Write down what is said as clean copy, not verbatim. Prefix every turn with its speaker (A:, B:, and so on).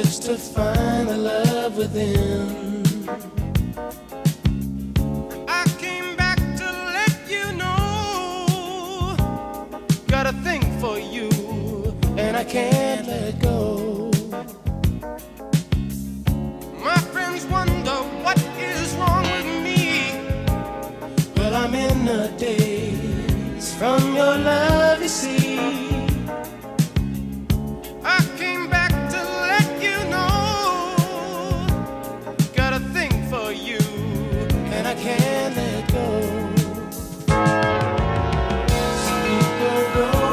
A: search to find the love within. I came back to let you know, got a thing for you, and I can't let go. My friends wonder what is wrong with me. Well, I'm in a daze from your love.